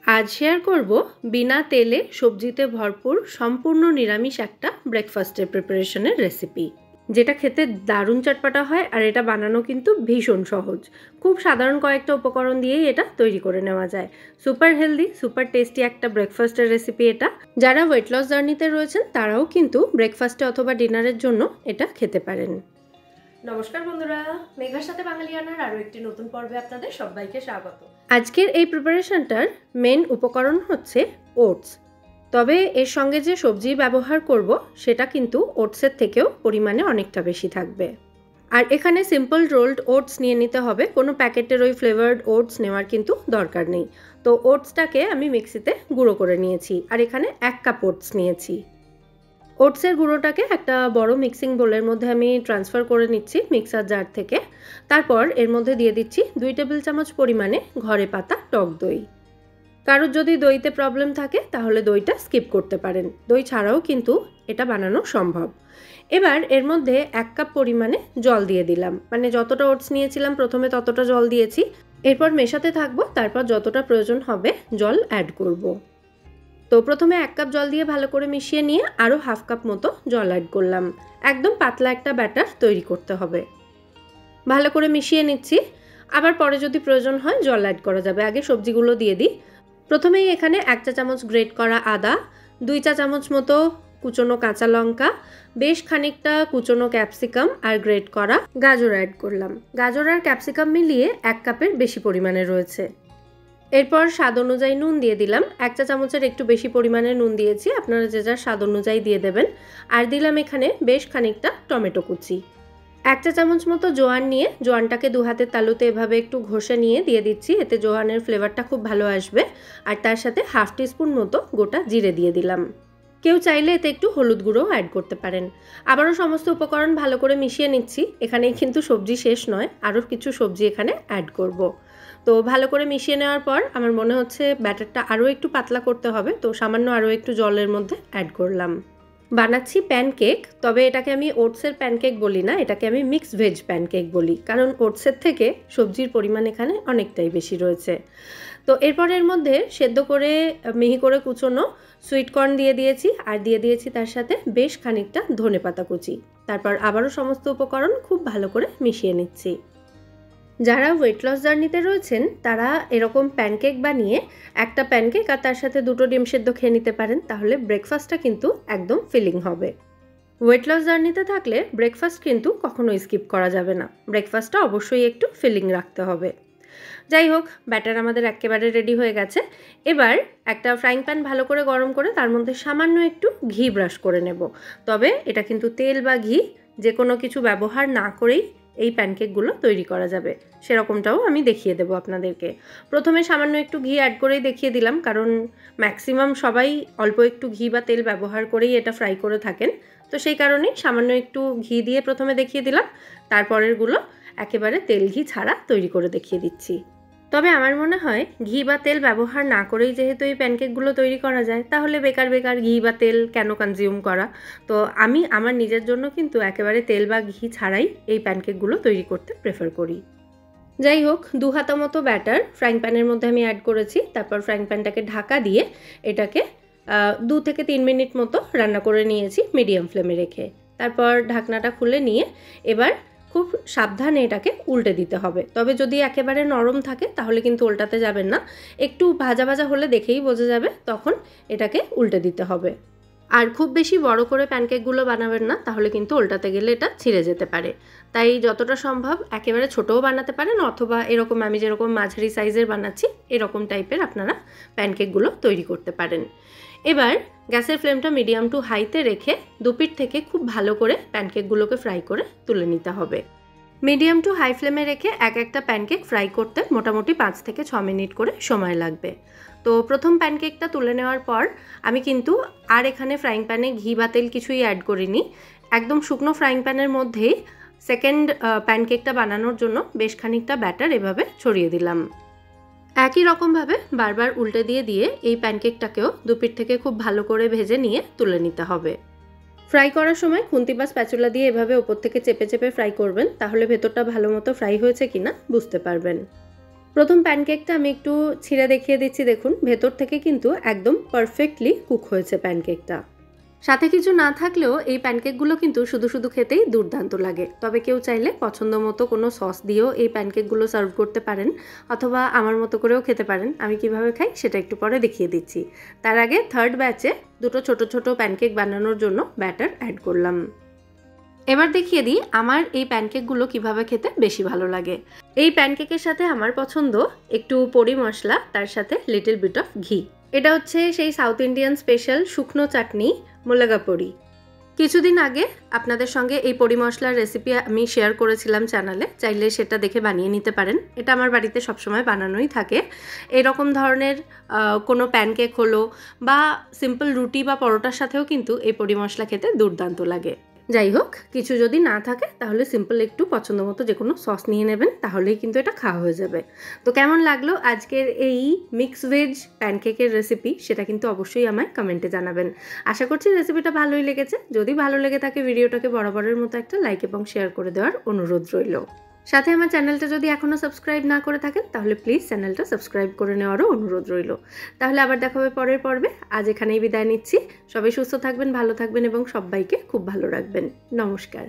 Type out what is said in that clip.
आज शेयर करब बिना तेले सब्जीते भरपूर सम्पूर्ण निरामिष एक ब्रेकफास्टर प्रिपारेशनेर रेसिपि जेटा खेते दारुण चटपटा है और एटा बानानो किन्तु भीषण सहज। खूब साधारण कयेकटा उपकरण दिएई एटा तैरी करे नेওয়া যায়। सुपर हेल्दी सुपर टेस्टी एक ब्रेकफास्टर रेसिपि एटा। जारा वेट लस जार्नीते रयेछेन ताराओ किन्तु ब्रेकफास्टे अथवा डिनारेर जोन्नो एटा खेते पारेन। नमस्कार बंधुरा, मेघार साथे बांगालियानार आरो एकटी नतुन पर्वे आपनादेर सबाइके स्वागत। आजकेर এই प्रिपारेशनटार मेन उपकरण हच्छे ओट्स। तबे एर संगे जे सब्जी व्यवहार करब सेटा किन्तु ओट्सের থেকেও পরিমাণে অনেকটা বেশি থাকবে। আর এখানে সিম্পল রোলড ওটস নিয়ে নিতে হবে, কোনো প্যাকেটের ওই ফ্লেভারড ওটস নেওয়ার কিন্তু দরকার নেই। তো ওটসটাকে আমি মিক্সিতে গুঁড়ো করে নিয়েছি আর এখানে 1 কাপ ওটস নিয়েছি। ওটসের গুঁড়োটাকে একটা বড় মিক্সিং বোলের মধ্যে আমি ট্রান্সফার করে নিচ্ছি মিক্সার জার থেকে। তারপর এর মধ্যে দিয়ে দিচ্ছি 2 টেবিল চামচ পরিমাণে ঘরে পাতা টক দই। কারোর যদি দইতে প্রবলেম থাকে তাহলে দইটা স্কিপ করতে পারেন, দই ছাড়াও কিন্তু এটা বানানো সম্ভব। এবার এর মধ্যে 1 কাপ পরিমাণে জল দিয়ে দিলাম, মানে যতটা ওটস নিয়েছিলাম প্রথমে ততটা জল দিয়েছি। এরপর মেশাতে থাকবো, তারপর যতটা প্রয়োজন হবে জল অ্যাড করব। তো প্রথমে 1 কাপ জল দিয়ে ভালো করে মিশিয়ে নিয়ে আরও হাফ কাপ মতো জল অ্যাড করলাম। একদম পাতলা একটা ব্যাটার তৈরি করতে হবে। ভালো করে মিশিয়ে নিচ্ছি, আবার পরে যদি প্রয়োজন হয় জল অ্যাড করা যাবে। আগে সবজিগুলো দিয়ে দিই। প্রথমেই এখানে 1 চা চামচ গ্রেট করা আদা, 2 চা চামচ মতো কুচনো কাঁচা লঙ্কা, বেশ খানিকটা কুচনো ক্যাপসিকাম আর গ্রেট করা গাজর অ্যাড করলাম। গাজর আর ক্যাপসিকাম মিলিয়ে 1 কাপের বেশি পরিমাণে রয়েছে। এরপর স্বাদ অনুযায়ী নুন দিয়ে দিলাম। 1 চা চামচের একটু বেশি পরিমাণে নুন দিয়েছি, আপনারা যে যার স্বাদ অনুযায়ী দিয়ে দেবেন। আর দিলাম এখানে বেশ খানিকটা টমেটো কুচি। 1 চা চামচ মতো জোয়ান নিয়ে জোয়ানটাকে 2 হাতের তালুতে এভাবে একটু ঘষে নিয়ে দিয়ে দিচ্ছি, এতে জোয়ানের ফ্লেভারটা খুব ভালো আসবে। আর তার সাথে হাফ টিস্পুন মতো গোটা জিরে দিয়ে দিলাম। কেউ চাইলে এতে একটু হলুদ গুঁড়ো অ্যাড করতে পারেন। আবারও সমস্ত উপকরণ ভালো করে মিশিয়ে নিচ্ছি। এখানে কিন্তু সবজি শেষ নয়, আরও কিছু সবজি এখানে অ্যাড করব। তো ভালো করে মিশিয়ে নেওয়ার পর আমার মনে হচ্ছে ব্যাটারটা আরও একটু পাতলা করতে হবে, তো সামান্য আরও একটু জলের মধ্যে অ্যাড করলাম। বানাচ্ছি প্যানকেক, তবে এটাকে আমি ওটসের প্যানকেক বলি না, এটাকে আমি মিক্স ভেজ প্যানকেক বলি, কারণ ওটসের থেকে সবজির পরিমাণ এখানে অনেকটাই বেশি রয়েছে। তো এরপর এর মধ্যে সেদ্ধ করে মিহি করে কুচোনো সুইট কর্ন দিয়ে দিয়েছি আর দিয়ে দিয়েছি তার সাথে বেশ খানিকটা ধনেপাতা কুচি। তারপর আবারও সমস্ত উপকরণ খুব ভালো করে মিশিয়ে নিচ্ছি। যারা ওয়েট লস জার্নিতে রয়েছেন তারা এরকম প্যানকেক বানিয়ে একটা প্যানকেক আর তার সাথে 2টো ডিম সেদ্ধ খেয়ে নিতে পারেন, তাহলে ব্রেকফাস্টটা কিন্তু একদম ফিলিং হবে। ওয়েট লস জার্নিতে থাকলে ব্রেকফাস্ট কিন্তু কখনোই স্কিপ করা যাবে না, ব্রেকফাস্টটা অবশ্যই একটু ফিলিং রাখতে হবে। যাই হোক, ব্যাটার আমাদের একেবারে রেডি হয়ে গেছে। এবার একটা ফ্রাইং প্যান ভালো করে গরম করে তার মধ্যে সামান্য একটু ঘি ব্রাশ করে নেব। তবে এটা কিন্তু তেল বা ঘি যে কোনো কিছু ব্যবহার না করেই এই প্যানকেকগুলো তৈরি করা যাবে, সেরকমটাও আমি দেখিয়ে দেবো আপনাদেরকে। প্রথমে সামান্য একটু ঘি অ্যাড করেই দেখিয়ে দিলাম, কারণ ম্যাক্সিমাম সবাই অল্প একটু ঘি বা তেল ব্যবহার করেই এটা ফ্রাই করে থাকেন। তো সেই কারণেই সামান্য একটু ঘি দিয়ে প্রথমে দেখিয়ে দিলাম, তারপরেরগুলো একেবারে তেল ঘি ছাড়া তৈরি করে দেখিয়ে দিচ্ছি। তবে আমার মনে হয় ঘি বা তেল ব্যবহার না করেই যেহেতু এই প্যানকেকগুলো তৈরি করা যায়, তাহলে বেকার বেকার ঘি বা তেল কেন কনজিউম করা। তো আমি আমার নিজের জন্য কিন্তু একেবারে তেল বা ঘি ছাড়াই এই প্যানকেকগুলো তৈরি করতে প্রেফার করি। যাই হোক, 2 হাতা মতো ব্যাটার ফ্রাইং প্যানের মধ্যে আমি অ্যাড করেছি। তারপর ফ্রাইং প্যানটাকে ঢাকা দিয়ে এটাকে 2 থেকে 3 মিনিট মতো রান্না করে নিয়েছি মিডিয়াম ফ্লেমে রেখে। তারপর ঢাকনাটা খুলে নিয়ে এবার খুব সাবধানে এটাকে উল্টে দিতে হবে। তবে যদি একেবারে নরম থাকে তাহলে কিন্তু উল্টাতে যাবেন না, একটু ভাজা ভাজা হলে দেখেই বোঝা যাবে, তখন এটাকে উল্টে দিতে হবে। আর খুব বেশি বড় করে প্যানকেকগুলো বানাবেন না, তাহলে কিন্তু উল্টাতে গেলে এটা ছিঁড়ে যেতে পারে। তাই যতটা সম্ভব একেবারে ছোটও বানাতে পারেন, অথবা এরকম আমি যেরকম মাঝারি সাইজের বানাচ্ছি এরকম টাইপের আপনারা প্যানকেকগুলো তৈরি করতে পারেন। এবার গ্যাসের ফ্লেমটা মিডিয়াম টু হাইতে রেখে দুপিঠ থেকে খুব ভালো করে প্যানকেকগুলোকে ফ্রাই করে তুলে নিতে হবে। মিডিয়াম টু হাই ফ্লেমে রেখে একটা প্যানকেক ফ্রাই করতে মোটামুটি 5 থেকে 6 মিনিট করে সময় লাগবে। তো প্রথম প্যানকেকটা তুলে নেওয়ার পর আমি কিন্তু আর এখানে ফ্রাইং প্যানে ঘি বা তেল কিছুই অ্যাড করিনি, একদম শুকনো ফ্রাইং প্যানের মধ্যেই সেকেন্ড প্যানকেকটা বানানোর জন্য বেশ খানিকটা ব্যাটার এভাবে ছড়িয়ে দিলাম। একই রকমভাবে বারবার উল্টে দিয়ে এই প্যানকেকটাকেও দুপিঠ থেকে খুব ভালো করে ভেজে নিয়ে তুলে নিতে হবে। ফ্রাই করার সময় খুন্তি বা স্প্যাচুলা দিয়ে এভাবে উপর থেকে চেপে চেপে ফ্রাই করবেন, তাহলে ভেতরটা ভালো মতো ফ্রাই হয়েছে কিনা বুঝতে পারবেন। প্রথম প্যানকেকটা আমি একটু ছিঁড়ে দেখিয়ে দিচ্ছি, দেখুন ভেতর থেকে কিন্তু একদম পারফেক্টলি কুক হয়েছে প্যানকেকটা। সাথে কিছু না থাকলেও এই প্যানকেকগুলো কিন্তু শুধু শুধু খেতেই দুর্দান্ত লাগে। তবে কেউ চাইলে পছন্দ মতো কোনো সস দিয়েও এই প্যানকেকগুলো সার্ভ করতে পারেন, অথবা আমার মতো করেও খেতে পারেন। আমি কিভাবে খাই সেটা একটু পরে দেখিয়ে দিচ্ছি। তার আগে থার্ড ব্যাচে দুটো ছোট ছোট প্যানকেক বানানোর জন্য ব্যাটার অ্যাড করলাম। এবার দেখিয়ে দিই আমার এই প্যানকেকগুলো কিভাবে খেতে বেশি ভালো লাগে। এই প্যানকেকের সাথে আমার পছন্দ একটু পরি মশলা, তার সাথে লিটল বিট অফ ঘি। এটা হচ্ছে সেই সাউথ ইন্ডিয়ান স্পেশাল শুকনো চাটনি মুলাগা পরি। কিছুদিন আগে আপনাদের সঙ্গে এই পরি মশলার রেসিপি আমি শেয়ার করেছিলাম চ্যানেলে, চাইলে সেটা দেখে বানিয়ে নিতে পারেন। এটা আমার বাড়িতে সবসময় বানানোই থাকে। এরকম ধরনের কোনো প্যানকেক হলো বা সিম্পল রুটি বা পরোটার সাথেও কিন্তু এই পরি মশলা খেতে দুর্দান্ত লাগে। যাই হোক, কিছু যদি না থাকে তাহলে সিম্পল একটু পছন্দ মতো যে কোনো সস নিয়ে নেবেন, তাহলেই কিন্তু এটা খাওয়া হয়ে যাবে। তো কেমন লাগলো আজকের এই মিক্স ভেজ প্যানকেকের রেসিপি, সেটা কিন্তু অবশ্যই আমায় কমেন্টে জানাবেন। আশা করছি রেসিপিটা ভালোই লেগেছে। যদি ভালো লেগে থাকে ভিডিওটাকে বরাবরের মতো একটা লাইক এবং শেয়ার করে দেওয়ার অনুরোধ রইল। সাথে আমার চ্যানেলটা যদি এখনও সাবস্ক্রাইব না করে থাকেন তাহলে প্লিজ চ্যানেলটা সাবস্ক্রাইব করে নেওয়ারও অনুরোধ রইল। তাহলে আবার দেখা হবে পরের পর্বে। আজ এখানেই বিদায় নিচ্ছি। সবাই সুস্থ থাকবেন, ভালো থাকবেন এবং সবাইকে খুব ভালো রাখবেন। নমস্কার।